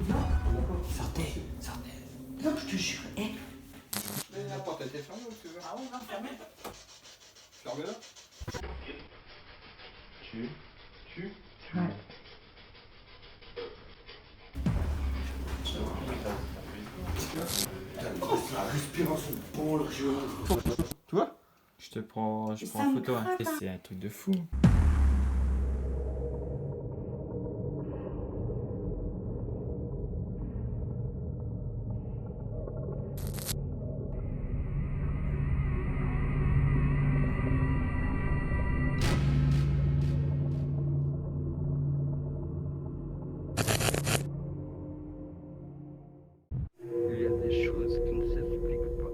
Non, sortez, sortez. Non, je te jure. Mais la porte a été fermée ou tu veux? Ah oui, non, fermez. Fermez-la. Tu. Ouais. La respiration pour le jeu. Tu vois? Je prends en Ça me photo. Hein. gratte, Et hein. c'est un truc de fou. Il y a des choses qui ne s'expliquent pas.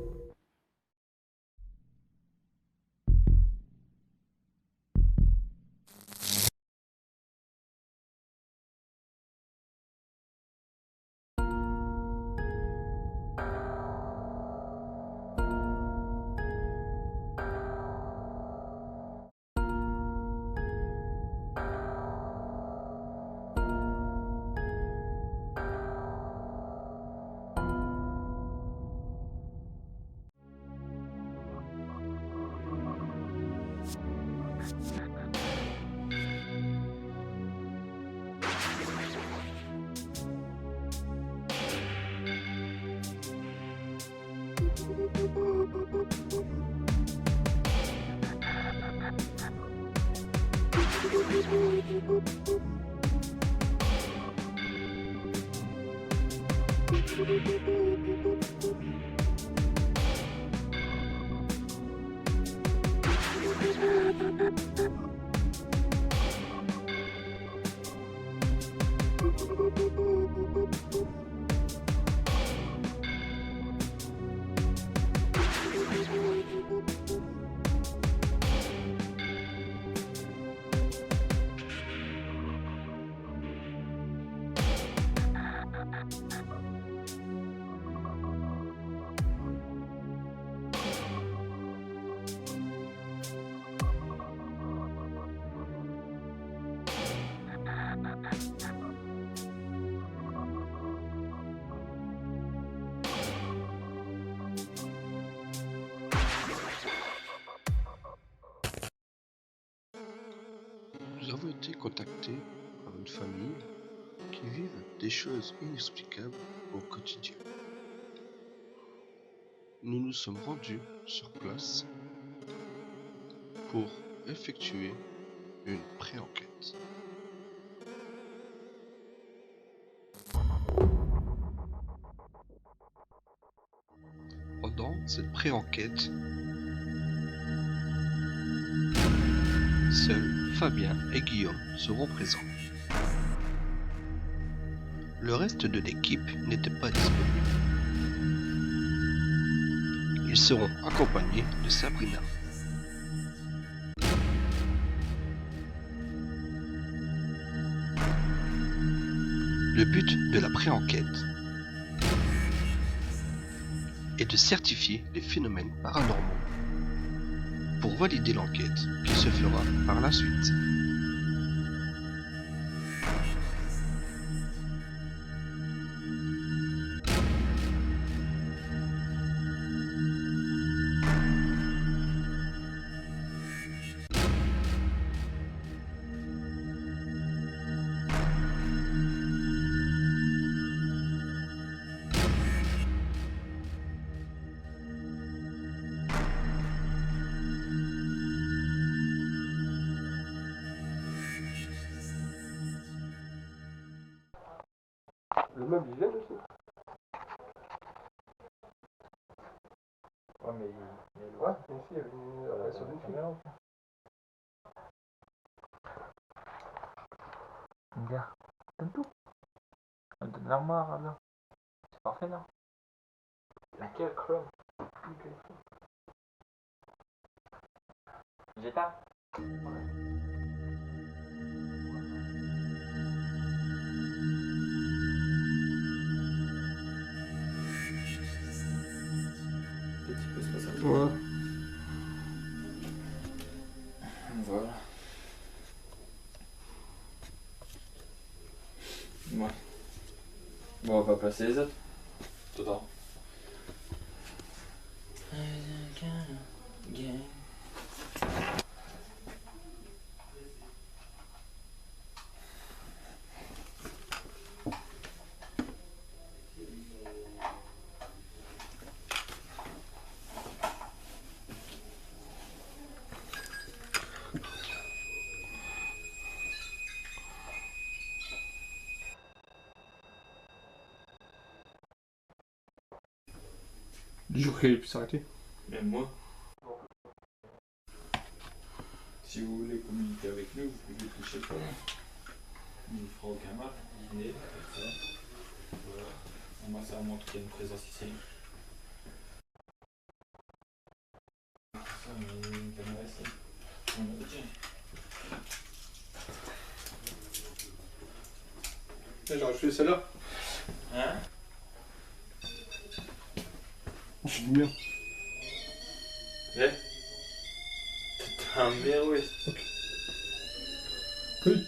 Nous avons été contactés par une famille qui vivent des choses inexplicables au quotidien. Nous nous sommes rendus sur place pour effectuer une pré-enquête. Pendant cette pré-enquête, seuls Fabien et Guillaume seront présents. Le reste de l'équipe n'était pas disponible. Ils seront accompagnés de Sabrina. Le but de la pré-enquête est de certifier les phénomènes paranormaux pour valider l'enquête qui se fera par la suite. Le meuble il gêne aussi. Ouais, mais Ouais, une fille avait une apparition d'une fille. Regarde, donne tout. Donne l'armoire, là. C'est parfait, non? Laquelle Chrome? J'éteins. Petit peu se passe à Ouais. Voilà. Ouais. Bon, on va pas placer les autres. Dedans. Du jour qu'elle ait pu s'arrêter. Même moi. Si vous voulez communiquer avec nous, vous pouvez toucher pas. Il ne fera aucun mal. Venez, comme ça. Voilà. Moi, ça montre qu'il y a une présence ici. Ça, mais il y a une caméra ici. On a tiens. J'aurais fait celle-là. Hein? Je dis bien. Ouais. T'es un merde, ouais. Oui.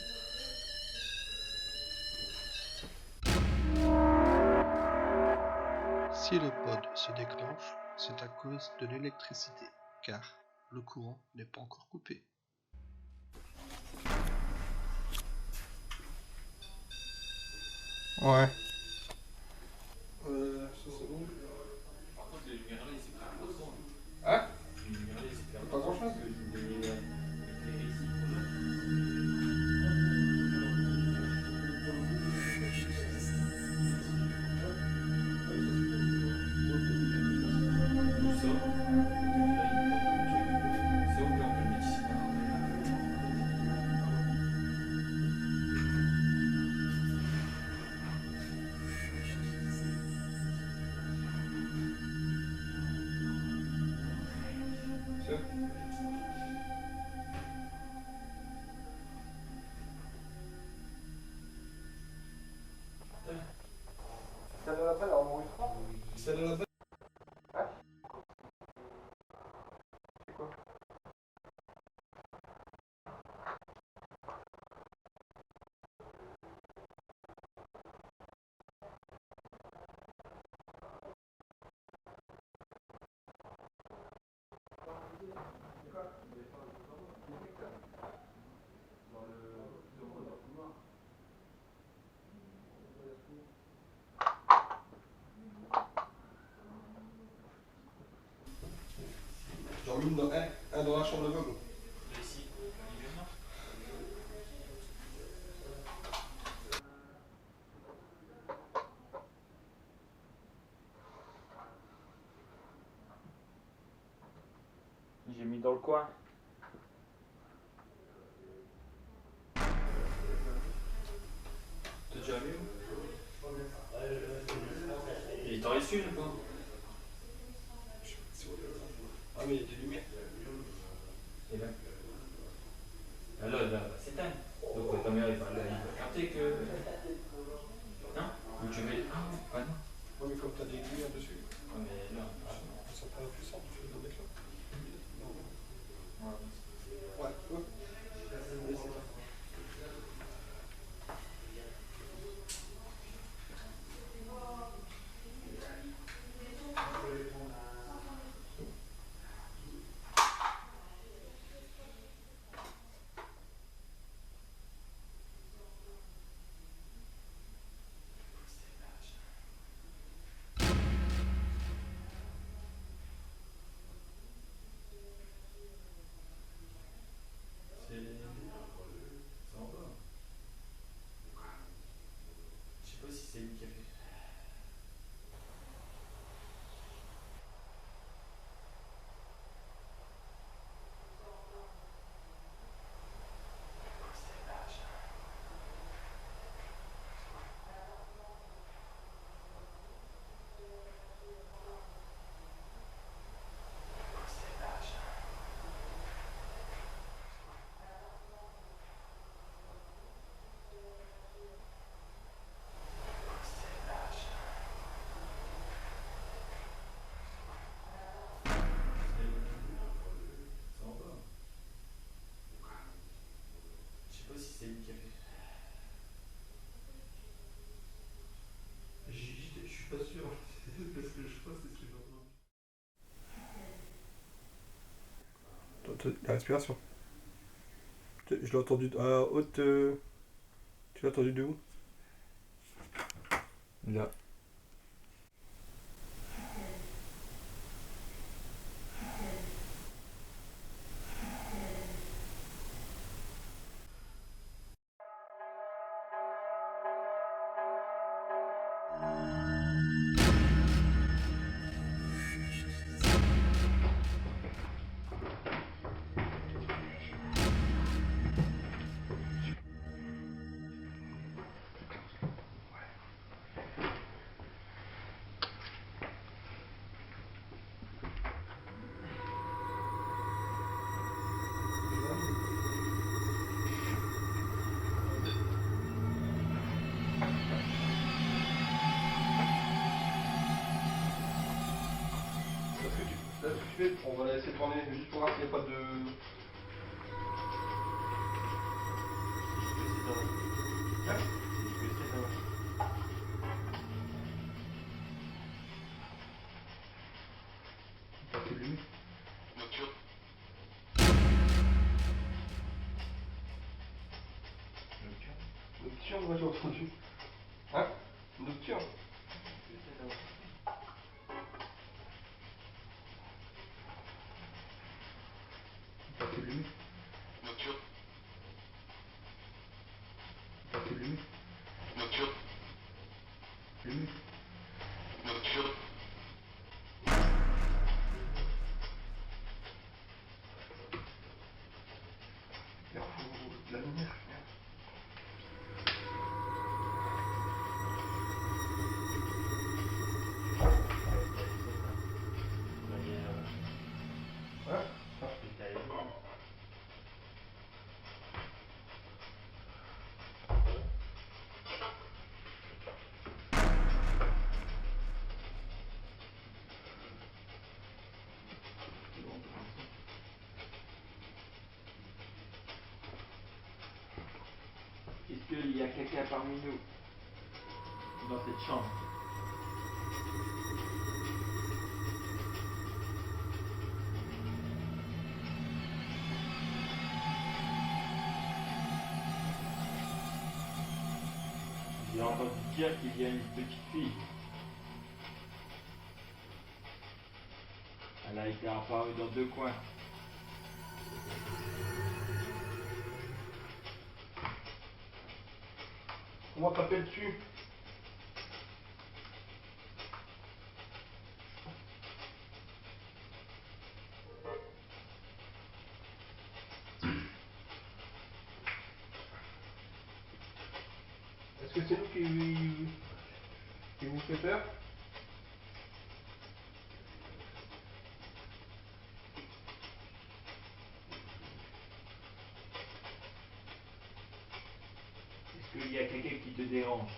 Si le pod se déclenche, c'est à cause de l'électricité, car le courant n'est pas encore coupé. Ouais. Ça c'est bon. Par contre, les lumières là, c'est pas grand-chose. Hein? Les lumières là, c'est Pas grand-chose. Celle de là-bas, elle a un bruit fort. Celle de là-bas. Hein? C'est quoi? J'en mets dans un dans la chambre de meubles. Ici, évidemment. J'ai mis dans le coin. T'as déjà vu? Il est en reçu ou pas? Ah mais il y a des lumières. Et là? Ah là, là, c'est elle. Donc ta mère, il va capter que... Non? Ou tu mets... Ah non. Ouais mais comme t'as des lumières dessus. Ah mais là... Elles sont pas puissantes, tu veux le mettre là. Ouais. Ouais, tu vois. Et c'est ça. la respiration. Je l'ai entendu à haute. Tu l'as entendu de où? Là. Là, ce que tu fais, on va la laisser tourner juste pour voir s'il n'y a pas de. Nocturne, moi j'ai entendu. Hein? Nocturne. La lumière. Est-ce qu'il y a quelqu'un parmi nous dans cette chambre? J'ai entendu dire qu'il y a une petite fille. Elle a été apparue dans 2 coins. Comment t'appelles-tu? Est-ce que c'est nous qui vous fait peur? Est-ce qu'il y a quelqu'un qui te dérange?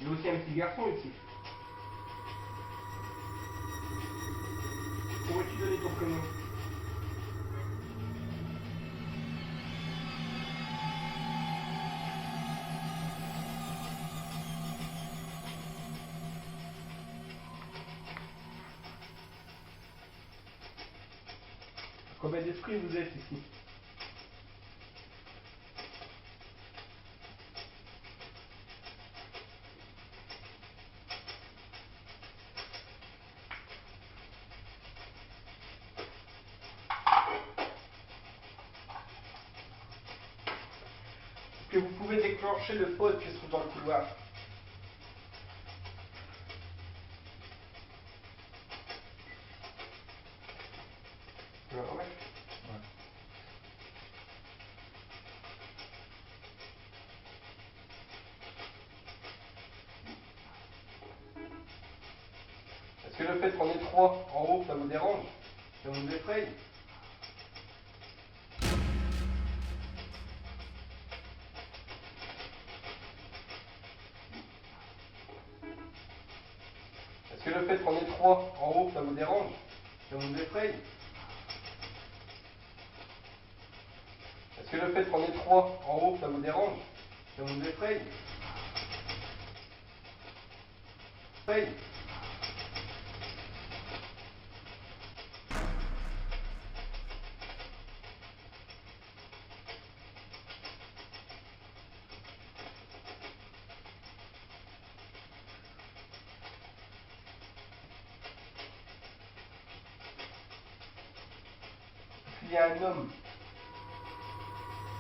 Il y a aussi un petit garçon ici. Pourrais-tu donner ton prénom? Combien d'esprits vous êtes ici? Que vous pouvez déclencher le poste qui se trouve dans le couloir. Tu vas remettre? Est-ce que le fait qu'on est 3 en haut, ça vous dérange? Ça vous effraie? Est-ce que le fait qu'on est 3 en haut, ça vous dérange? Ça vous effraie? Est-ce que le fait qu'on est 3 en haut, ça vous dérange? Ça vous effraie? Effraie? Il y a un homme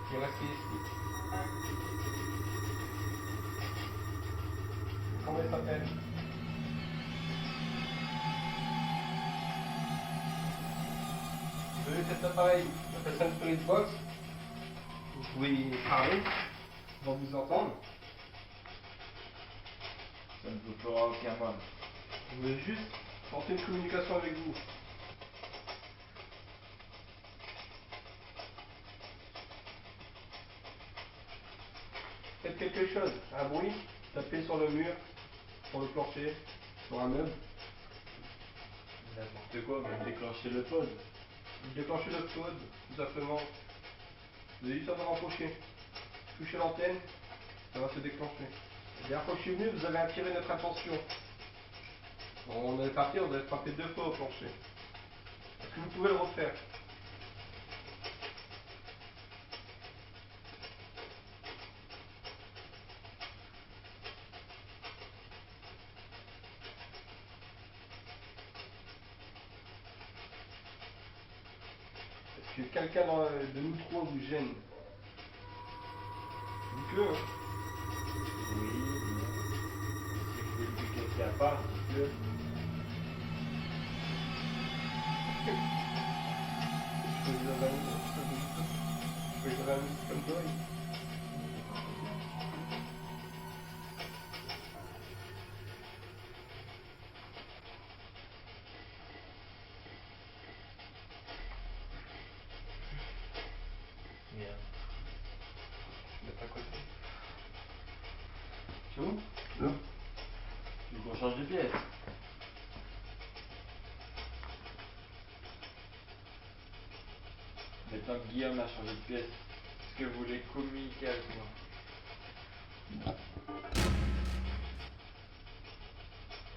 qui est resté ici. Comment il s'appelle? Vous avez cet appareil, on appelle ça une spirit box. Vous pouvez y parler, ils vont vous entendre. Ça ne vous fera aucun mal. Vous voulez juste porter une communication avec vous. Faites quelque chose, un bruit, tapez sur le mur, sur le plancher, sur un meuble. N'importe quoi, même déclencher le pod. Déclenchez le code, tout simplement. Vous avez juste à vous rapprocher. Touchez l'antenne, ça va se déclencher. Et approchez mieux, vous avez attiré notre attention. On est parti, on doit frapper 2 fois au plancher. Est-ce que vous pouvez le refaire? Est-ce que quelqu'un de nous trois vous gêne? Dites-le, hein. Oui, si vous voulez que quelqu'un part, dites-le. Je peux vous avoir un comme toi. Merde. Je vais mettre à côté. C'est où? Là. Tu veux qu'on change de pièce? Maintenant que Guillaume a changé de pièce, est-ce que vous voulez communiquer avec moi?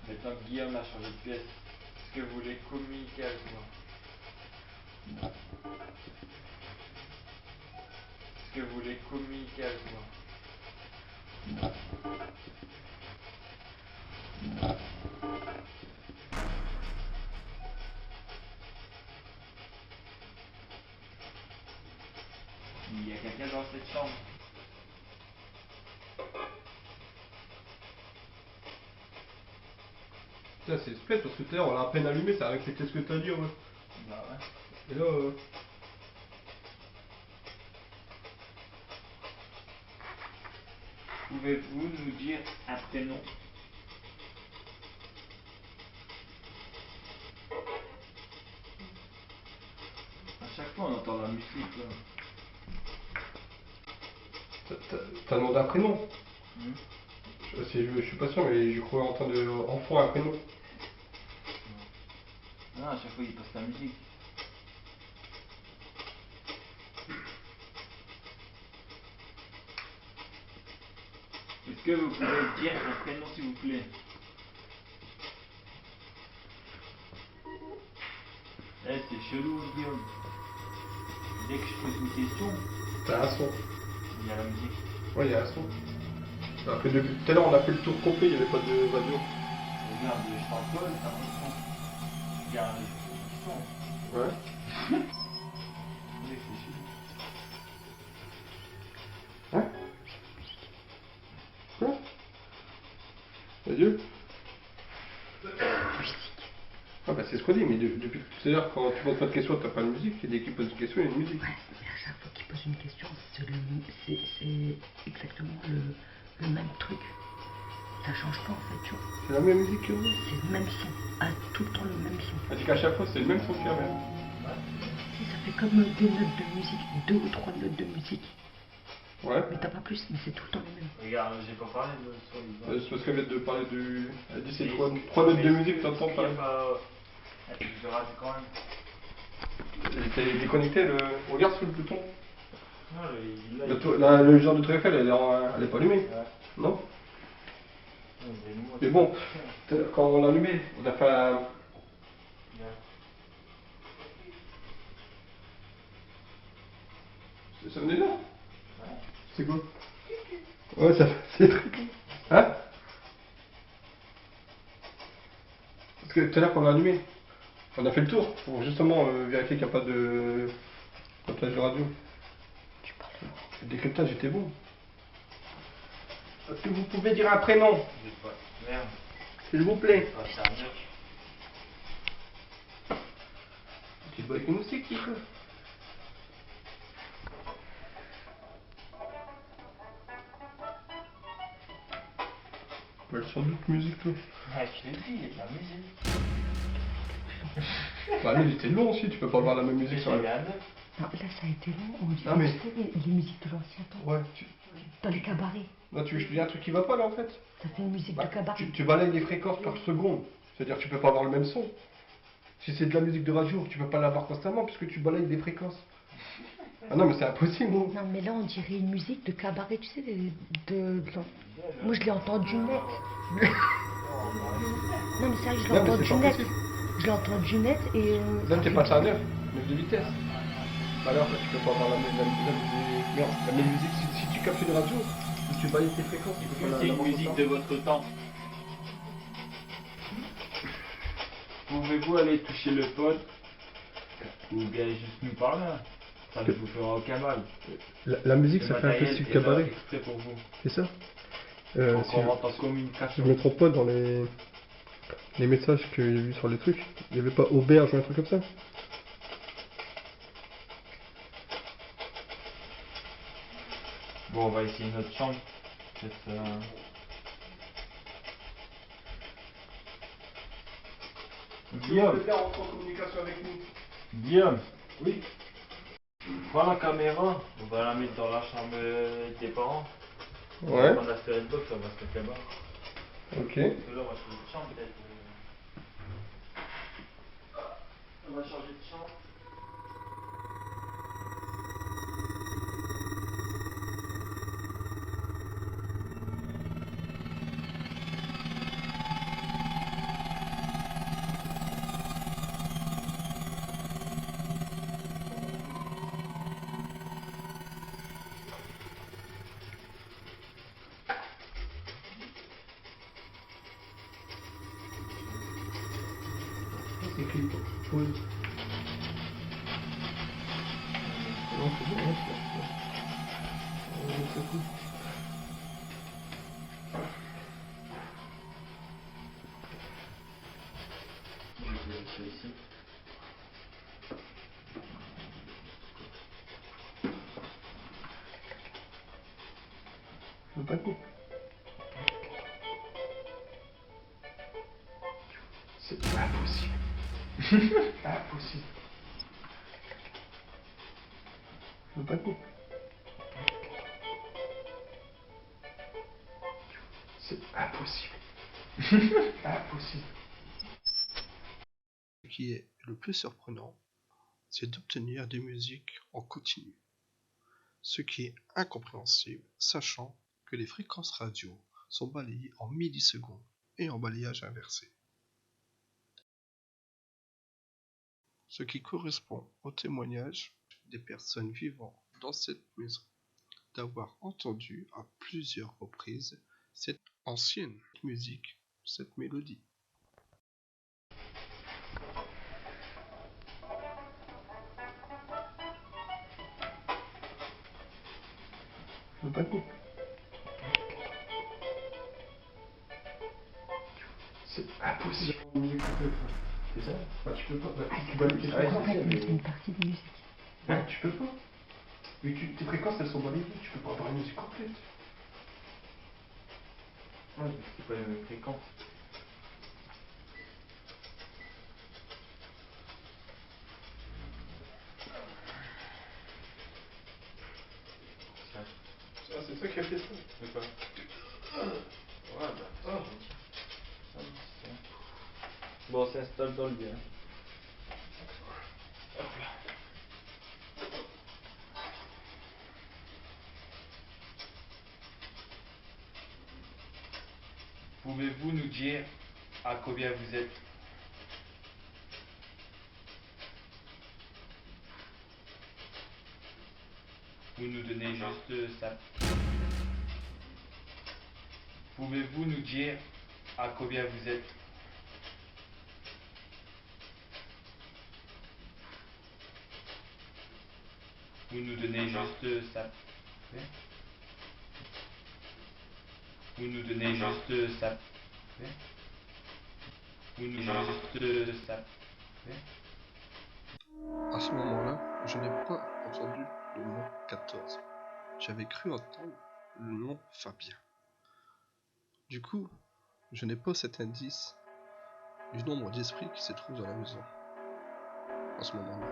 Maintenant que Guillaume a changé de pièce, est-ce que vous voulez communiquer avec moi? Est-ce que vous voulez communiquer avec moi? Il y a quelqu'un dans cette chambre. Putain, c'est exprès parce que tout à l'heure on l'a à peine allumé, ça a reflété ce que t'as dit, ouais. Bah ouais. Et là, Pouvez-vous nous dire un prénom? À chaque fois on entend la musique là. t'as demandé un prénom? Hmm. Je suis pas sûr, mais je crois entendre enfant un prénom. Non, à chaque fois il passe la musique. Est-ce que vous pouvez dire un prénom s'il vous plaît? Eh, c'est chelou Guillaume. Dès que je pose une question, T'as un son. il y a la musique. Ouais, il y a un son. Après, depuis tout à l'heure, on a fait le tour complet, il n'y avait pas de radio. Regarde, je t'en pose, ça reprend. Regarde, les sons. Ouais. Réfléchis. Hein? Quoi? Adieu? Ah bah c'est ce qu'on dit, mais depuis tout à l'heure, quand tu poses pas de questions, t'as pas de musique, et dès qu'il pose une question, il y a une musique. Ouais, mais à chaque fois qu'il pose une question, c'est exactement le même truc. Ça change pas en fait, tu vois. C'est la même musique que vous. C'est le même son. Ah, tout le temps le même son. Elle dit qu'à chaque fois c'est le même son qu'il y a même. Si, ça fait comme des notes de musique, 2 ou 3 notes de musique. Ouais. Mais t'as pas plus, mais c'est tout le temps les mêmes. Regarde, j'ai pas parlé de sur les C'est parce qu'elle vient de parler du. Elle dit c'est Mais- 3 notes de mais musique, t'entends il y pas. a pas. Je rate quand même. T'es déconnecté, le. Regarde sous le bouton. Non, là, Le genre de Tour Eiffel, elle est pas allumée. Ouais. Non. Mais bon, quand on l'a allumé, on a fait la. Ça venait là. C'est quoi? Ouais, ça c'est très cool. Hein? Parce que tout à l'heure quand on l'a allumé, on a fait le tour pour justement vérifier qu'il n'y a pas de captage de radio. Tu parles. Le décryptage était bon. Est-ce que vous pouvez dire un prénom, J'ai pas. Merde. s'il vous plaît? Ah, c'est un mec. Tu bois avec une musique, Kiko? Bah, sans doute musique, toi. Ah, je l'ai dit, il y a de la musique. Bah, lui, il était long aussi, tu peux pas voir la même musique sur J'avais la. un neuf. Non, là, ça a été long. On dirait Non, mais- tu sais, les musiques de l'ancien temps. Ouais, Dans les cabarets. là, tu veux que je te dise un truc qui va pas là en fait? Ça fait une musique Bah, de cabaret. tu balayes les fréquences par seconde. C'est-à-dire que tu peux pas avoir le même son. Si c'est de la musique de radio, tu peux pas l'avoir constamment puisque tu balayes des fréquences. Ah non, mais c'est impossible, gros. Non, mais là, on dirait une musique de cabaret, tu sais, Moi, je l'ai entendu net. Non, mais sérieux, je l'ai Non, mais entendu c'est pas net. possible. Je l'ai entendu net et... Là, t'es passé à 9 de vitesse. Bah alors, là, tu peux pas avoir la même musique. Si tu captes une radio, si tu balayes tes fréquences, tu peux pas C'est une l'avoir musique constamment. de votre temps. Pouvez-vous aller toucher le pod ou bien juste nous parler? Ça ne vous fera aucun mal. La musique, Le ça fait un peu matériel style est là cabaret, exprès pour vous. c'est ça? Donc Si on je- rentre en Si communication. je me trompe pas, dans les messages que j'ai vus sur les trucs, il n'y avait pas auberge ou un truc comme ça? Bon, on va essayer notre chambre. Peut-être Guillaume, entre en communication avec nous. Guillaume, Oui. prends la caméra. On va la mettre dans la chambre de tes parents. On va Ouais. prendre la spirit box, on va se mettre là-bas. Ok. Parce que là, on va changer de chambre peut-être. On va changer de chambre. C'est écrit pause. Non, c'est bon, ouais, c'est cool. Je vais vérifier ici. Je veux pas de coup. C'est impossible. Impossible. Je veux pas de coup. C'est impossible. Impossible. Ce qui est le plus surprenant, c'est d'obtenir des musiques en continu. Ce qui est incompréhensible, sachant que les fréquences radio sont balayées en millisecondes et en balayage inversé. Ce qui correspond au témoignage des personnes vivant dans cette maison, d'avoir entendu à plusieurs reprises cette ancienne musique, cette mélodie. Je veux pas de coup. C'est impossible. C'est ça? Bah, tu peux pas. Bah, tu balayes tes fréquences. Complètement, c'est une partie de musique. Bah, tu peux pas. Mais tes fréquences, elles sont balayées. Tu peux pas avoir une musique complète. Ouais, c'est pas les mêmes fréquences. Ah, c'est toi qui as fait ça. C'est quoi? Ouais, bah, c'est gentil. Ah, c'est bon. Bon, on s'installe dans le bien. Hop là. Pouvez-vous nous dire à combien vous êtes? Vous nous donnez juste ça. Pouvez-vous nous dire à combien vous êtes? Vous nous donnez juste ça. Vous nous donnez juste ça. Vous nous donnez juste ça. À ce moment-là, je n'ai pas entendu le mot 14. J'avais cru entendre le nom Fabien. Du coup, je n'ai pas cet indice du nombre d'esprits qui se trouvent dans la maison. En ce moment-là.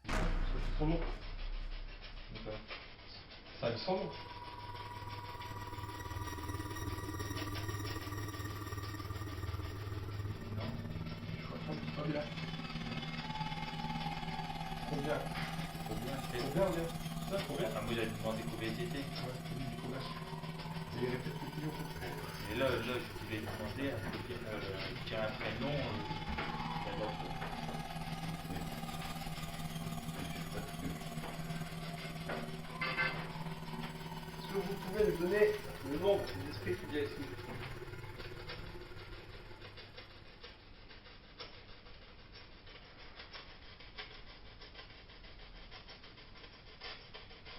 C'est son nom. D'accord. Ça a son nom. Non. Je crois que c'est pas bien. Combien? Combien c'est? Combien, bien? Ça, combien? Ah, moi j'avais demandé combien c'était. Ouais, c'est lui, combien? Et il répète le million. Et là, je voulais demander à dire un prénom. Est-ce que vous pouvez nous donner le nombre d'esprits qu'il y a ici?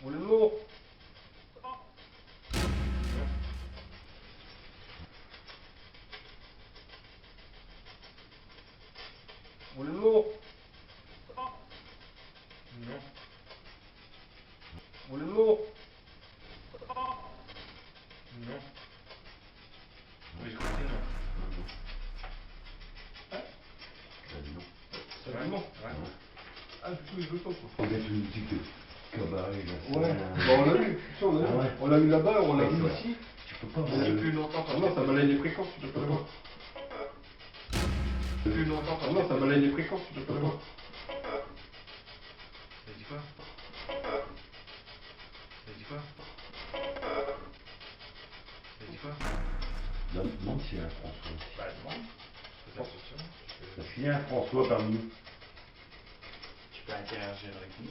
Ou le nom? Ou le nom? Non. Ou le nom? Non. Oui, je crois que non. C'est le nom. Ouais. Ah, du coup, il veut pas quoi. On a une musique de cabaret là. Ouais, bah on l'a eu, tu sais, on l'a eu. Ah ouais. On l'a eu là-bas, on l'a Ouais, eu c'est vrai. ici. Tu peux pas. Mais depuis longtemps, ah non, ça balaye les fréquences, tu peux pas l'avoir. Depuis longtemps, ah non, ça balaye les fréquences, tu peux pas l'avoir. T'as dit quoi? T'as dit quoi? T'as dit quoi? Demande s'il y a un François. Bah, demande. Fais attention. Parce qu'il y a un François parmi nous. Tu peux interagir avec nous.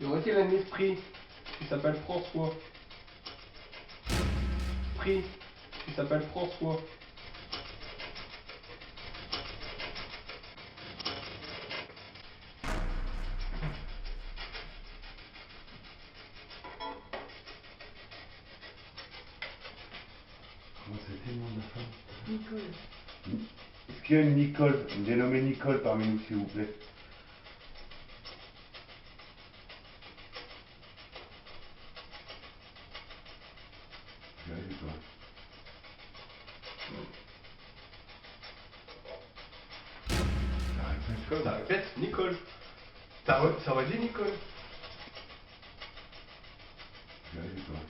Il y aurait-il un esprit qui s'appelle François? Esprit qui s'appelle François. Comment c'était le nom de la femme? Nicole. Est-ce qu'il y a une Nicole, une dénommée Nicole parmi nous, s'il vous plaît? J'arrive pas. Comme ça répète, Nicole. Ça aurait dit Nicole. J'arrive pas.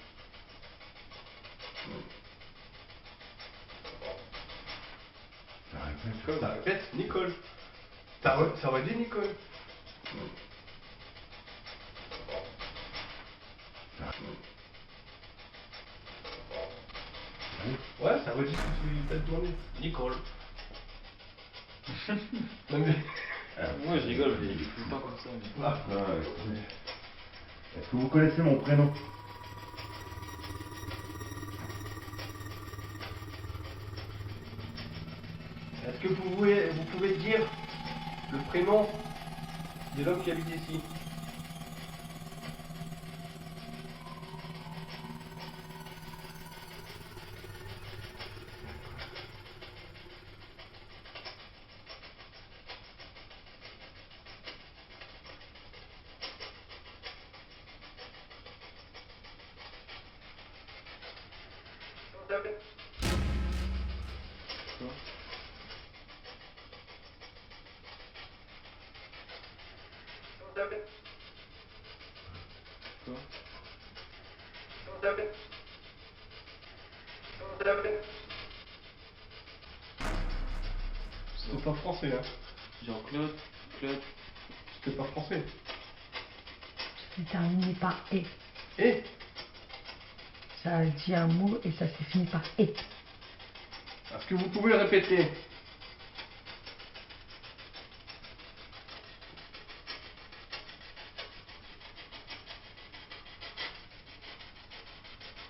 Comme ça répète, Nicole. Ça aurait dit Nicole. Ouais, ça aurait dit ce que tu t'as demandé. Nicole. Non mais... Moi, je rigole, mais il est tout le temps comme ça. Mais... Ah. Non, est-ce que vous connaissez mon prénom? Est-ce que vous pouvez dire le prénom de l'homme qui habite ici? toi. C'était pas français, hein. Genre Claude. C'était pas français. C'est terminé par et. Et Ça a dit un mot et ça s'est fini par et. est-ce que vous pouvez le répéter?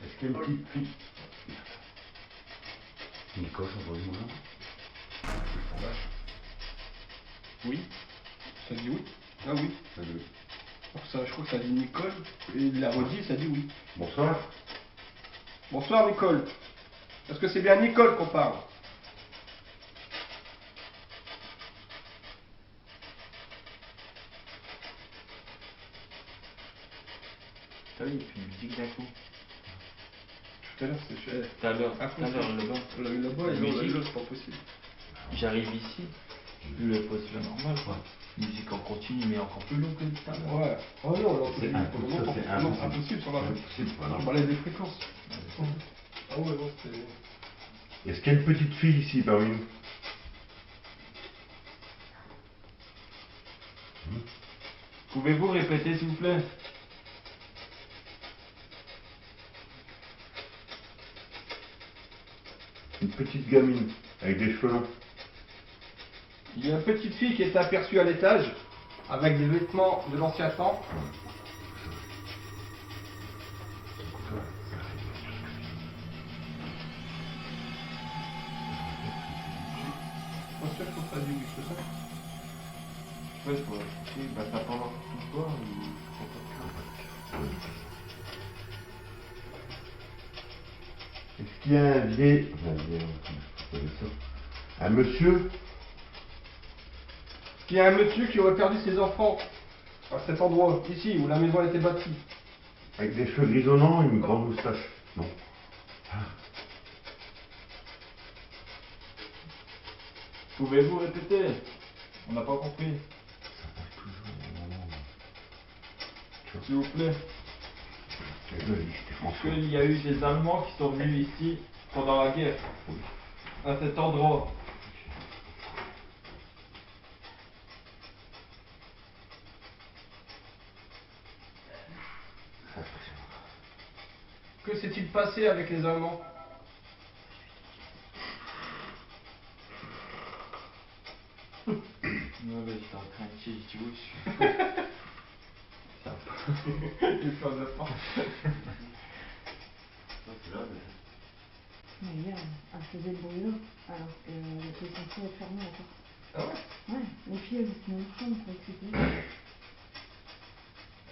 Est-ce qu'il y a une petite fille? Nicole, ça va moi. Oui. Ça dit oui. Ah oui. Alors ça, je crois que ça dit Nicole. Et il l'a redit, ça dit oui. Bonsoir. Bonsoir Nicole. Est-ce que c'est bien Nicole qu'on parle? T'as vu, il fait une musique d'un coup. Tout à l'heure, c'est cher. Tout à l'heure, Impossible. là-bas. On l'a eu là-bas La et là, on l'a eu musique. là, c'est pas possible. J'arrive ici, le poste normal quoi. Musique en continu mais encore plus long que tout à l'heure. Ouais. Oh non, là, C'est impossible, ça, c'est impossible. impossible sur la C'est pas On grave. parlait des fréquences. Ah ouais, non, c'est... Est-ce qu'il y a une petite fille ici parmi nous? Pouvez-vous répéter s'il vous plaît? Une petite gamine avec des cheveux longs. Il y a une petite fille qui est aperçue à l'étage avec des vêtements de l'ancien temps. Je suis pas sûr que ça dit oui, c'est ça? Ouais, je pourrais écouter. Bah t'as pas encore tout voir ou... Est-ce qu'il y a un vieil... Un monsieur? Il y a un monsieur qui aurait perdu ses enfants à cet endroit, ici, où la maison a été bâtie. Avec des cheveux grisonnants et une grande moustache? Non. Pouvez-vous répéter? On n'a pas compris. S'il vous plaît. C'était Parce François. qu'il y a eu des Allemands qui sont venus ici pendant la guerre. À cet endroit. Que s'est-il passé avec les Allemands? Ouais, bah, j'étais en train de chier, tu vois, je suis... Ça va pas. Il fait un enfant. Mais hier, elle faisait le bruit là, alors qu'elle était censée être fermée encore. Ah ouais? Ouais, les filles elles étaient en train de s'occuper.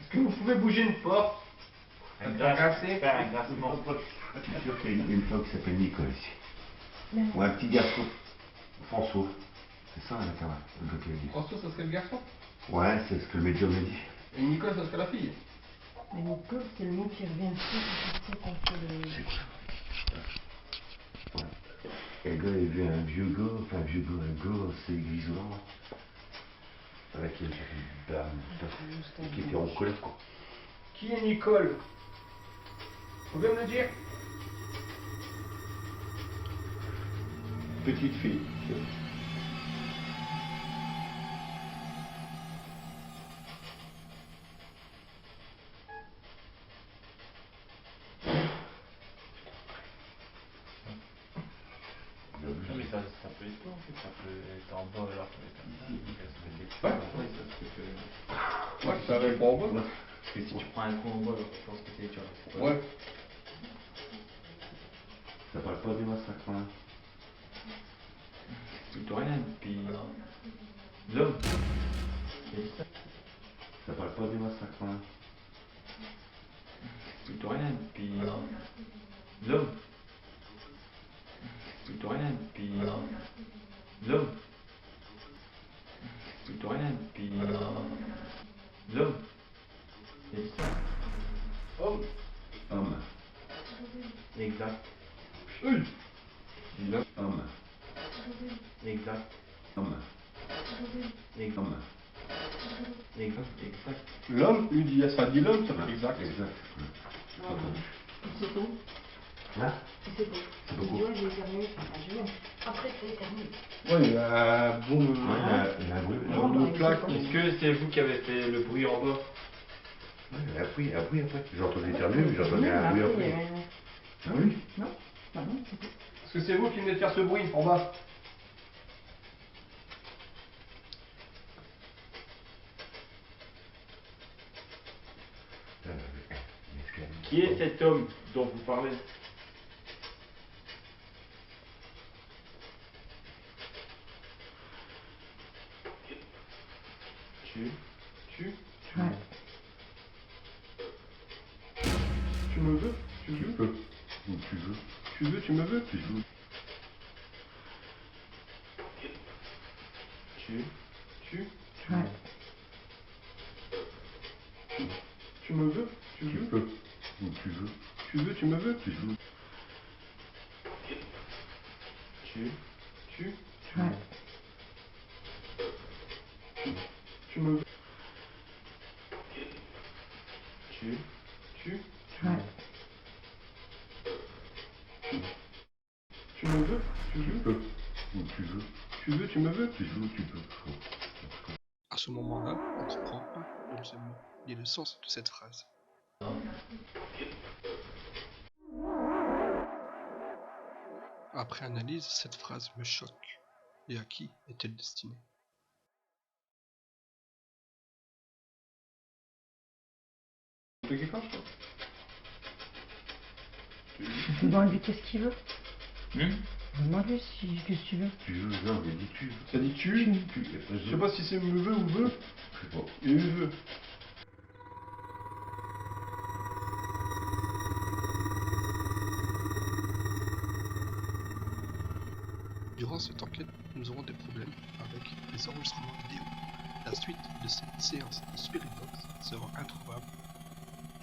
Est-ce que vous pouvez bouger une porte? Un Cassé? faire un glacement. Je suis sûr qu'il y a une femme qui s'appelle Nicole ici. Mais Ou un petit garçon. François. C'est ça, la camarade. Le gars qui l'a dit. François, ça serait le garçon. Ouais, c'est ce que le médium m'a dit. Et Nicole, ça serait la fille. Mais Nicole, c'est le mot qui revient souvent quand on fait le... C'est quoi? Ouais. Et le gars, il a vu un vieux gars, enfin un vieux gars, un gars assez grisonnant. Avec une barbe, qui était en colère, quoi. Qui est Nicole? Vous pouvez me le dire? Petite fille. Non, mais ça peut être toi en fait, ça peut être en bas alors que comme ça, ça se fait des coups. Ouais. Ouais, ça se fait que... Ouais, ça avait le bon bas. Parce que si tu prends un coup en bas, alors je pense que c'est tu vois. Ouais. Ça parle pas des massacres, hein. Tout ou rien, puis... L'homme. Il a dit ça. Ça parle pas des massacres, hein. Tout ou rien, puis... L'homme. Tout ou rien, puis... L'homme. Tout ou rien, puis... L'homme. Il a dit ça. Homme. Homme. Exact. Une. L'homme. Homme. Exact. Homme. Exact. Homme. Exact. L'homme, lui dit yes, enfin dit l'homme, ça fait exact. Exact. C'est tout. Hein? C'est beau. C'est beaucoup. Ouais, j'ai éternué. Après, c'est éternué. Ouais, il y a un bon. Il y a un bruit. Genre de plaque. Est-ce que c'est vous qui avez fait le bruit en bas? Ouais, il y a un bruit après. J'ai entendu éternuer, mais j'entendais un bruit après. Ah oui? Non, bah non, c'est tout. Est-ce que c'est vous qui venez de faire ce bruit en bas? Qui est cet homme dont vous parlez? Ouais. Tu me veux? Tu Tu veux? peux. Ou tu veux. Tu veux? Tu me veux? Tu veux. Ouais. Tu me veux? Tu Tu veux? peux. Ou tu veux. Tu veux? Tu me veux? Tu veux. Ouais. Tu me veux? Ouais. Tu me veux? Tu Tu veux? peux. Ou tu veux. Tu veux? Tu me veux? Tu veux. Tu peux. À ce moment-là, on ne comprend pas le deuxième mot, ni le sens de cette phrase. Après analyse, cette phrase me choque. Et à qui est-elle destinée? C'est quelqu'un, je crois. Demande-lui qu'est-ce qu'il veut. Hmm? Demande-lui qu'est-ce que tu veux. Tu veux. Non, mais dis tu. Ça dit tu? Je sais pas si c'est me veut ou veut. Je sais pas. Et veut. Durant cette enquête, nous aurons des problèmes avec les enregistrements vidéo. La suite de cette séance de Spiritbox sera introuvable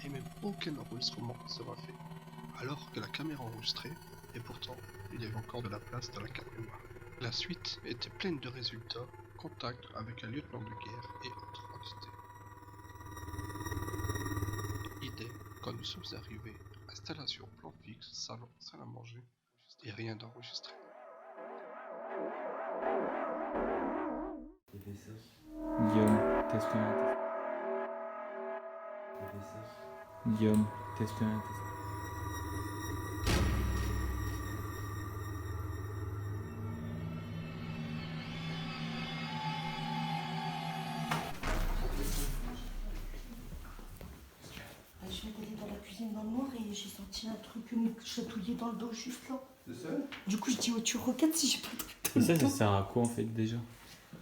et même aucun enregistrement sera fait, alors que la caméra enregistrait, et pourtant il y avait encore de la place dans la carte mémoire. La suite était pleine de résultats, contact avec un lieutenant de guerre et autres entités. Idée, quand nous sommes arrivés, installation plan fixe, salon, salle à manger, et rien d'enregistré. Guillaume, test 1. Guillaume, test 1. Je suis allée dans la cuisine dans le noir et j'ai senti un truc me chatouiller dans le dos juste là. C'est ça? Du coup, je dis, oh, tu regardes si j'ai pas de truc dans Et le ça dos. sert à quoi en fait déjà?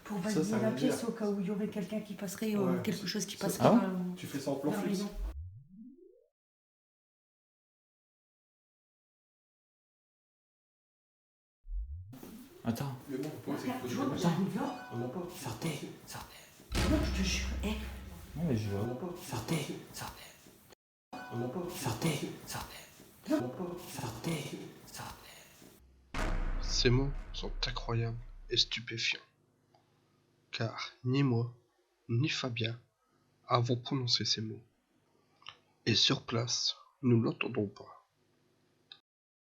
Pour Ça, valider ça la veut pièce dire- au cas où il y aurait quelqu'un qui passerait, Ouais. quelque chose qui Ça- passerait Ah ouais dans Tu fais ça en plan la fixe. maison. Attends, Mais bon, le problème, c'est qu'il faut Tu vois, que j'arrive là. on n'a pas. sortez. Non, je te jure. Eh, Non mais je On vois. n'a pas. Sortez. On n'a pas. Sortez. On n'a pas. Sortez. Ces mots sont incroyables et stupéfiants, car ni moi, ni Fabien avons prononcé ces mots. Et sur place, nous l'entendons pas.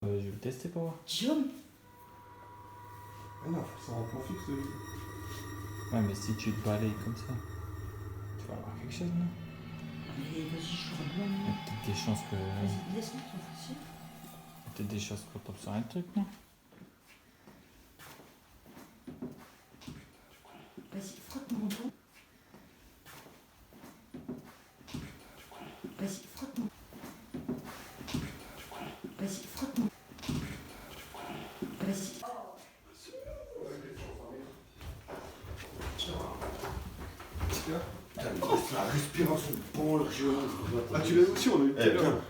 Je vais le tester pour voir. Guillaume, Ah non, faut que ça en plan fixe. Ouais mais si tu te balayes comme ça, tu vas avoir quelque chose non? mais vas-y, je suis en blanc. Il y a peut-être des chances que... Vas-y, laisse-moi ton fossile. Il y a peut-être des chances qu'on tombe sur un truc non? Vas-y, frotte mon dos. Vas-y, frotte mon. Vas-y, frotte mon. Vas-y. La respiration pour le jeu. Ah, tu l'as eu aussi, on a eu tout à Eh, l'heure.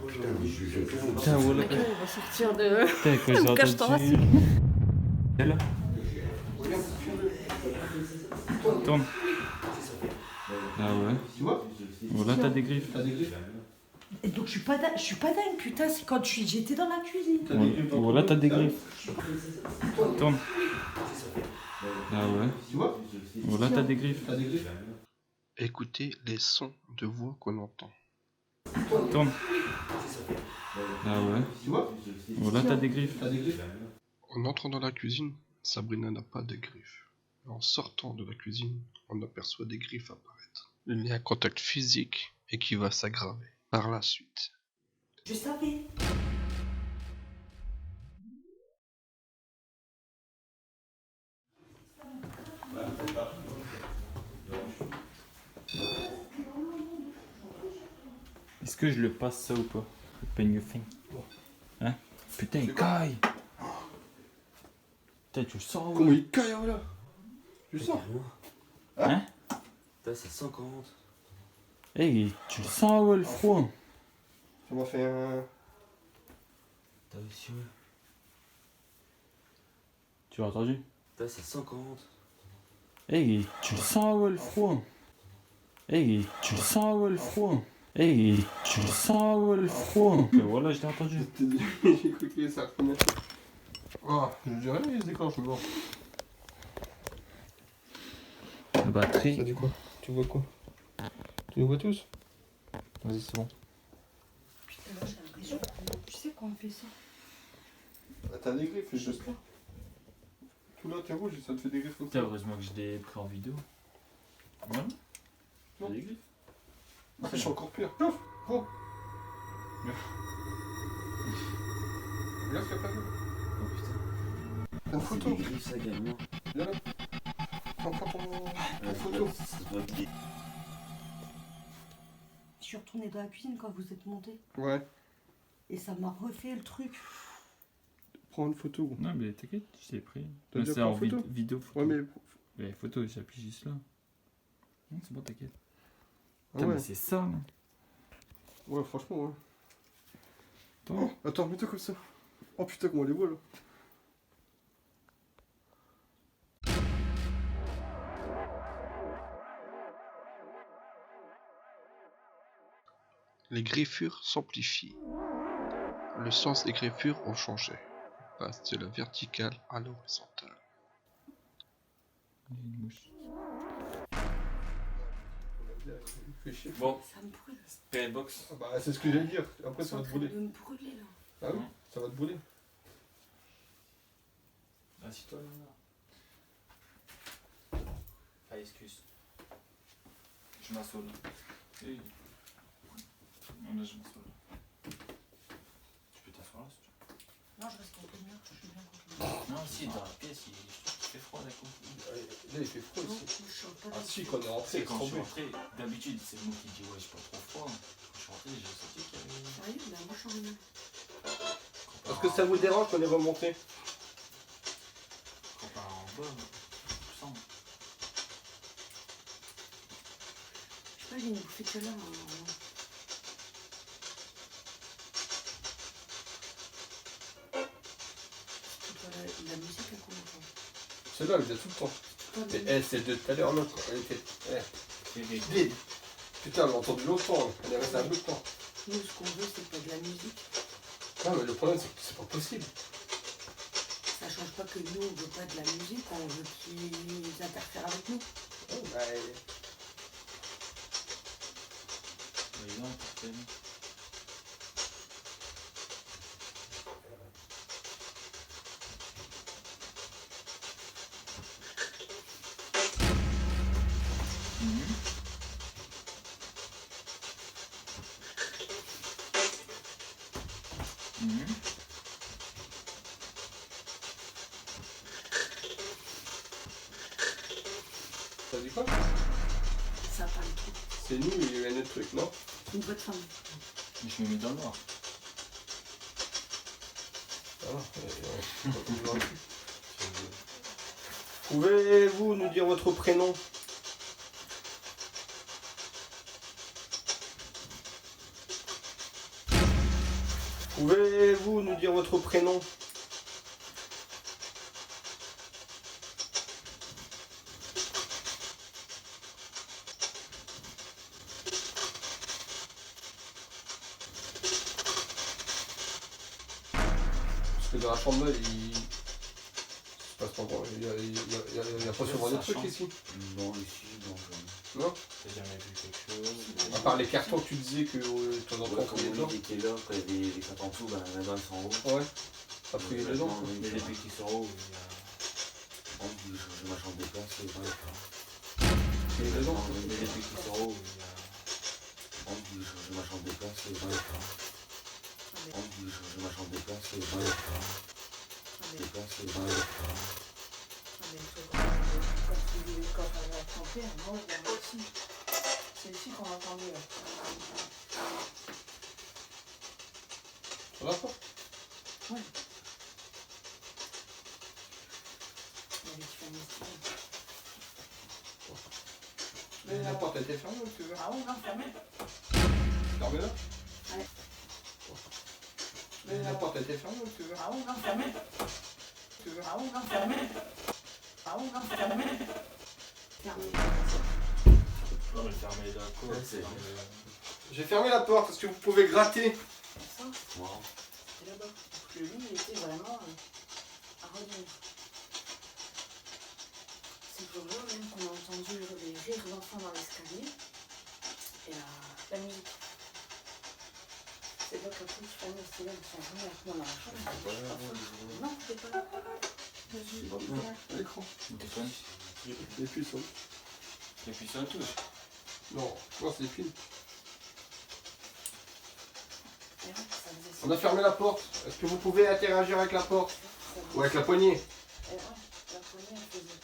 Putain voilà. Mec, on va sortir de. Putain quand j'ai Cache-toi, entendu... Elle tourne. Ah ouais. Tu vois? Voilà t'as des griffes. T'as des griffes? Et donc je suis pas dingue, putain, c'est quand j'étais dans la cuisine. T'as des griffes dans Voilà ton t'as dos, des ça? griffes. Tourne. Ah ouais. Tu vois? Voilà t'as des griffes. T'as des griffes? Écoutez les sons de voix qu'on entend. Tourne. Ah ouais. Tu vois? Voilà, t'as des griffes. T'as des griffes? En entrant dans la cuisine, Sabrina n'a pas de griffes. En sortant de la cuisine, on aperçoit des griffes apparaître. Il y a un contact physique et qui va s'aggraver par la suite. Je savais. Est-ce que je le passe ça ou pas? Le peigne fin. Hein? Putain, il caille! Putain, tu le sens, Comment ouais? il caille là? Tu sens? Hein? Putain, c'est 140. Hey, tu le sens, ouais, le froid? Ça m'a fait un. T'as aussi, ouais. Tu as entendu? Putain, c'est 140. Hey, tu le sens, ouais, le froid? Hey, tu le sens, ouais, le froid? Hey, tu le sens, ouais, le froid? Et voilà, je l'ai entendu. J'ai cru que ça revenait. Oh, je dirais il se déclenche, mais bon. La batterie. Ça dit quoi? Tu vois quoi? Tu nous vois tous? Vas-y, c'est bon. Putain, là, j'ai l'impression que... Tu sais quand on fait ça? Ah, t'as des griffes, j'espère. Tout là, t'es rouge et ça te fait des griffes comme Putain, ça. heureusement que je l'ai pris en vidéo. Voilà. Non. Des griffes. Ah, je suis encore pire. Ouf, gros. Regarde ce qu'il y a pas de. Oh putain. Prends une C'est photo. des griffes, ça, également. Viens là. Prends ton photo. Ça se voit bien. Je suis retournée dans la cuisine quand vous êtes montés. Ouais. Et ça m'a refait le truc. Prends une photo, gros. Non, mais t'inquiète, je l'ai pris. T'as Mais déjà c'est pris en en photo? vidéo. Photo. Ouais, mais. Mais photo, j'appuie juste là. Non, c'est bon, t'inquiète. Ah Putain, ouais. mais c'est ça, là. Ouais, franchement, ouais. Attends. Oh, attends, mets-toi comme ça. Oh putain, comment on les voit là. Les griffures s'amplifient. Le sens des griffures ont changé. On passe de la verticale à l'horizontale. Il y a une mouche. Fais chier. Bon, Ça me brûle. Paybox. Ah bah, c'est ce que j'allais dire. Après, C'est ça en va te train brûler. de me brûler là. Ah oui, ça va te brûler. Assis-toi, là. Ah, excuse. Je m'assois là. Hey. Non, là, je m'assois là. Tu peux t'asseoir là si tu veux. Non, je reste en première, je suis bien contente. Non, si, dans la pièce, il fait froid, d'accord. Là, il fait froid Non, ici. je chante pas. Ah si, quand on est rentré, C'est quand je suis tombé. rentré, d'habitude, c'est moi qui dis ouais, j'ai pas trop froid. Quand je suis rentré, j'ai senti qu'il y avait. Sérieux, mais moi je suis en rien. Est-ce que ça vous dérange qu'on est remonté? Quand on part en bas, je sens. Je sais pas, j'ai une bouffée de chaleur. La musique, elle commence. Celle-là, elle vient tout le temps. Mais elle, c'est de tout à l'heure, l'autre. Elle était. C'est des Vide. Putain, elle l'a entendu longtemps. Là. Elle est restée un bout de temps. Nous, ce qu'on veut, c'est pas de la musique. Non, mais le problème, c'est que c'est pas possible. Ça change pas que nous, on veut pas de la musique, on veut qu'ils interfèrent avec nous. Oh, bah, ils ont interpellé. ça dit quoi? Ça parle trop. C'est nous, il y a un autre truc, non? Une bonne femme. Mais je me mets dans le noir. Ah non, pouvez-vous nous dire votre prénom? Pouvez-vous nous dire votre prénom? Parce que dans la chambre là, il se passe pas grand. Il y a pas souvent des trucs ici. Non, ici, non. Non. T'as jamais vu quelque chose? À part les cartons que tu disais que de temps en temps on Quand fouillait on dedans. dit qu'il est là, quand il y avait les cartons en dessous, bah là-bas ils sont en haut. Ouais. T'as fouillé dedans. Quoi. Mais les petits sont en haut, il y a... Par exemple, j'ai changé ma chambre de place, c'est vrai. Fouillé dedans. Quoi. Mais les petits sont en haut, il y a... Par exemple, j'ai changé ma chambre de place, c'est vrai. Par exemple, j'ai changé ma chambre de place, c'est vrai. De place, c'est vrai. Quand elle va tremper, moi, je l'ai aussi. C'est ici qu'on a entendu là. Ça va pas? Ouais. Il y avait différents styles. Mais la porte a été fermée ou tu veux? Ah ouais, non, fermé. Fermez-la. Ouais. Mais la porte a été fermée ou tu veux? Ah ouais, non, fermé. Tu veux? Ah ouais, non, fermé. Ah ouais, non, fermé. Fermé. Non, mais fermé d'accord. Ouais, c'est- J'ai fermé la porte, est-ce que vous pouvez gratter? Ça, Wow. c'était là-bas. Parce que lui, il était vraiment à revenir. C'est ce jour-là même qu'on a entendu les rires d'enfants dans l'escalier et la musique. C'est là que la petite famille et Steven sont venus avec moi dans la chambre. Non, t'es pas là. Vas-y, viens. L'écran. Le téléphone. Les puissants. Et puis ça touche. Non, non, c'est fini. Et ouais, ça faisait ça. On a fermé la porte. Est-ce que vous pouvez interagir avec la porte? Ça faisait Ou avec la ça. poignée? Et ouais, la poignée, elle faisait.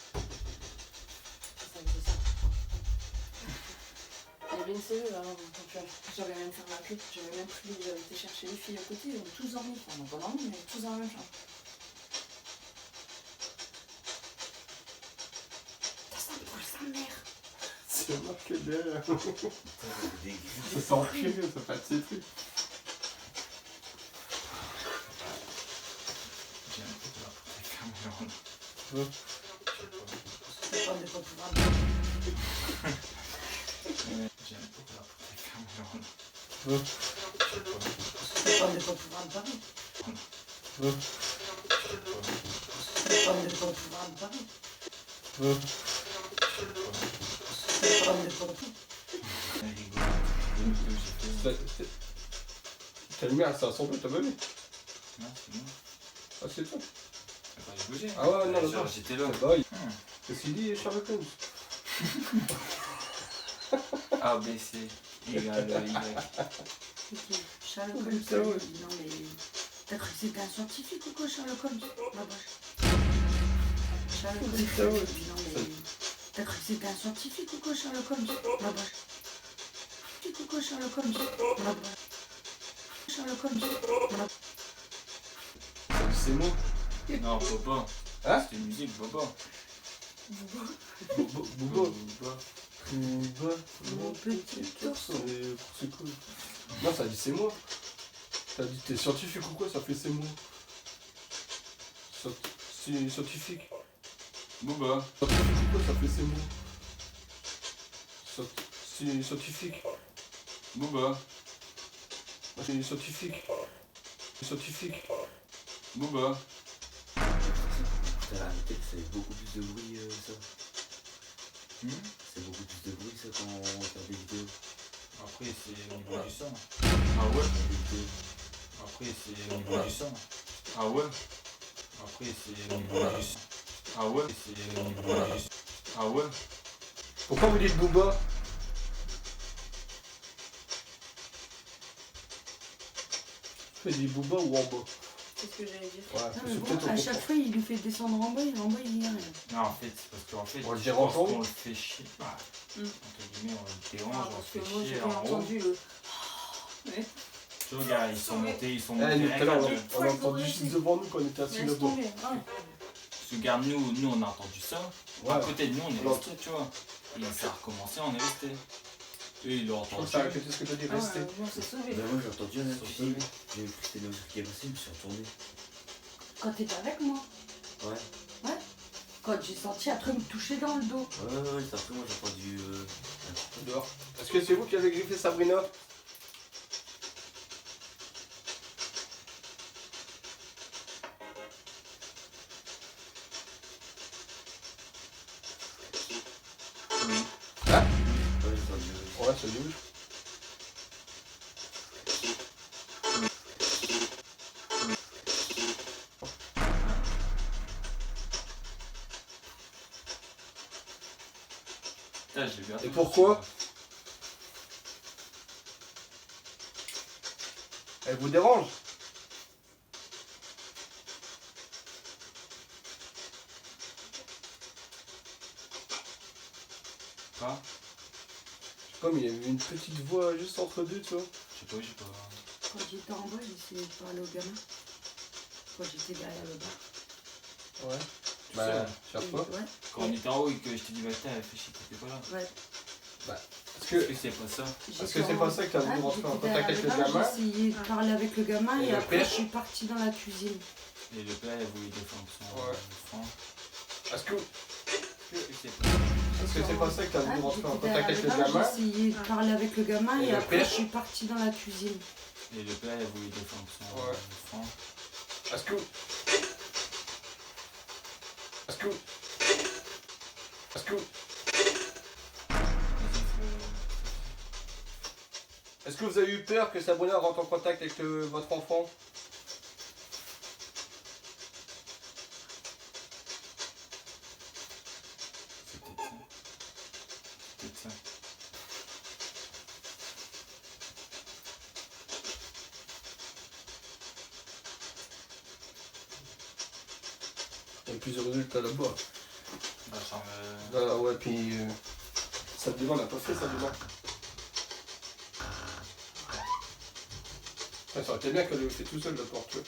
Ça faisait ça. Il y avait une cellule avant, donc j'avais même fermé la clé, j'avais même pris, j'avais été chercher les filles à côté, ils ont tous dormi. Enfin, on n'a pas dormi, mais tous dans la même chambre. T'as ça pour sa mère. C'est marqué derrière. Putain, des grilles. Ça sent empiré, ça fait de ces trucs. J'ai un peu peur pour les caméras. C'est pas de pas pouvoir dormir. J'ai un peu peur pour les caméras. C'est pas de pas pouvoir dormir. C'est pas de pas pouvoir dormir. C'est pas de pas pouvoir. Elle rigole. J'ai fait. Ta lumière, ça a sombré, t'as pas vu? Non, c'est bon. Ah, c'est toi. T'as pas bougé. Ah ouais, non, Genre, non. j'étais là. Bah oui. Qu'est-ce qu'il dit, Sherlock Holmes? A, B, C, égale Y. Sherlock Holmes, Ça, ouais. il dit non mais... T'as cru que c'était un scientifique ou quoi, Sherlock Holmes? La vache. Sherlock Holmes, Ça, ouais. il dit non mais... T'as cru que c'était un scientifique ou quoi, Sherlock Holmes? La vache. Scientifique ou quoi, Sherlock Holmes? La vache. Sherlock Holmes. La C'est moi. Non, Boba. Hein? C'était une musique, Boba. Bouba. Boba. Bouba. Mon petit ours. C'est cool. Non, ça dit c'est moi. T'as dit t'es scientifique ou quoi? Ça fait c'est moi. C'est scientifique. Boba. Scientifique ou quoi? Ça fait c'est moi. C'est scientifique. Boba. C'est scientifique. Scientifique. Boba. Putain, la réalité, c'est beaucoup plus de bruit, ça. Hmm? C'est beaucoup plus de bruit, ça, quand on fait des vidéos. Après, c'est au niveau du son. Ah ouais? Des vidéos. Après, c'est au niveau du son. Ah ouais? Après, c'est au niveau du son. Ah ouais? C'est au niveau du son. Ah ouais? Pourquoi vous dites Booba? Tu dis Booba ou en bas? C'est ce que j'allais dire. Ouais, Non, mais c'est bon, peut-être à au chaque contraire. fois, il lui fait descendre en bas et il dit rien. Non, en fait, c'est parce qu'en fait, On le je dérange pense en haut. qu'on le fait chier. Ah, Hmm. entre guillemets, on le dérange, Ah, on parce le que fait moi, chier j'ai en haut. entendu... Tu vois, gars, ils sont montés, Eh, nous, tout à l'heure, direct. on a entendu juste devant nous quand on était assis Laisse là-bas. tomber. Ouais. Parce que, regarde, nous, on a entendu ça. À Ouais. côté de nous, on est Alors, resté, tu vois. Et ça a recommencé, on est resté. Eux, ils l'ont Je crois que entendu. ça a répété ce que t'as dit, Ah, rester. on s'est sauvés. Ben moi, j'ai entendu un Ils sont cuisine. sauvés. J'ai cru que c'était le truc qui est passé, je me suis retourné. Quand t'étais avec moi. Ouais. Quand j'ai senti un truc me toucher dans le dos. Ouais, c'est après, moi, j'ai entendu. Dehors. Est-ce que c'est vous qui avez griffé Sabrina? Oui. Hein? ça bouge. Putain, je l'ai bien. Et pourquoi? Elle vous dérange? Quoi? Comme il y avait une petite voix juste entre deux, tu vois. Je sais pas, j'ai pas. Quand j'étais en bas, j'essayais de parler au gamin. Quand j'étais derrière le bar. Ouais. Tu Bah, sais, cherche pas. Ouais. quand on était en haut et que je t'ai dit, bah putain, réfléchis, t'étais pas là. Ouais. Parce Est-ce que que c'est pas ça? Parce que c'est pas ça que t'as voulu rentrer en contact avec le gamin. J'ai essayé de parler avec le gamin Et et le après père je suis partie dans la cuisine. Et le père, il voulait défendre son Ouais. enfant. Est-ce que Est-ce que c'est pas ça? c'est pas ça que t'as voulu rentrer en J'étais contact avec le derrière gamin? J'ai essayé de parler avec le gamin Et et le après père je suis partie dans la cuisine. Et le père, il voulait défendre son Ouais. enfant. Est-ce que Est-ce que vous avez eu peur que Sabrina rentre en contact avec votre enfant? C'est peut-être ça. C'est peut-être ça. Il y a plusieurs résultats là-bas. Bah, ça me... Ah ouais, puis ça devant, on n'a pas fait ça devant. Ça aurait été bien qu'elle le fait tout seul la porte. Tu vois.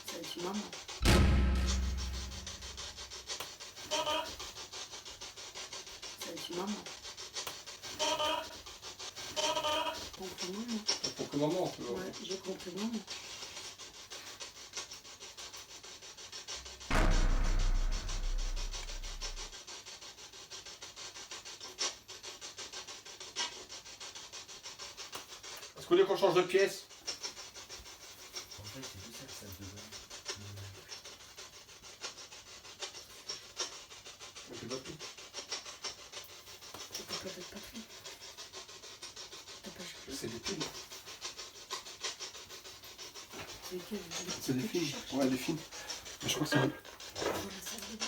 Ça va être une maman. Ça va être une maman. Compris maman. Pour que maman, tu vois. Ouais, j'ai compris maman. Est-ce que vous voulez qu'on change de pièce? En fait, c'est tout ça que ça me fait. Ok, bah, tout. T'as peut-être pas fait. T'as pas cherché. C'est des films. C'est lesquels? C'est des films. Ouais, des films. Mais je crois que c'est... Dans la salle de bain.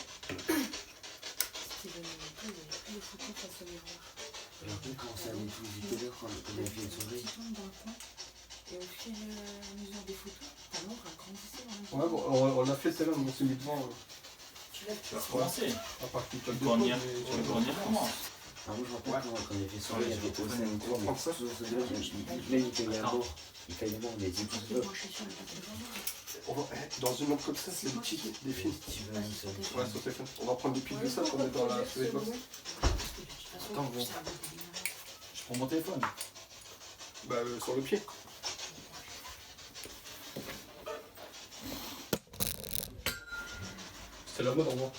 C'était il y avait plus les photos face au miroir. Et en fait, quand ça avait tout vu tout à l'heure, quand on a fait une soirée, Tu tombes dans le coin. Et au fur et à mesure des photos, ta l'ombre agrandissait dans le Ouais, bon, on a fait celle-là, mais on s'est mis devant. Tu l'as Tu vas recommencer. À part que tu Tu peux en y recommencer. ah, moi je me rappelle quand on a fait soirée, il y avait au sein du cours, mais prendre ça. tout dans ce délire, même il faisait un mort. Il faisait mort, mais c'est tout ça. Moi, je suis sur le téléphone. On va, dans une lampe comme ça, c'est des petits des films. Tu veux un seul. Ouais, sur téléphone. On va prendre des piles de ça pour mettre dans la Xbox. Attends, bon. Je prends mon téléphone. Bah, sur le pied. C'est la mode en gros.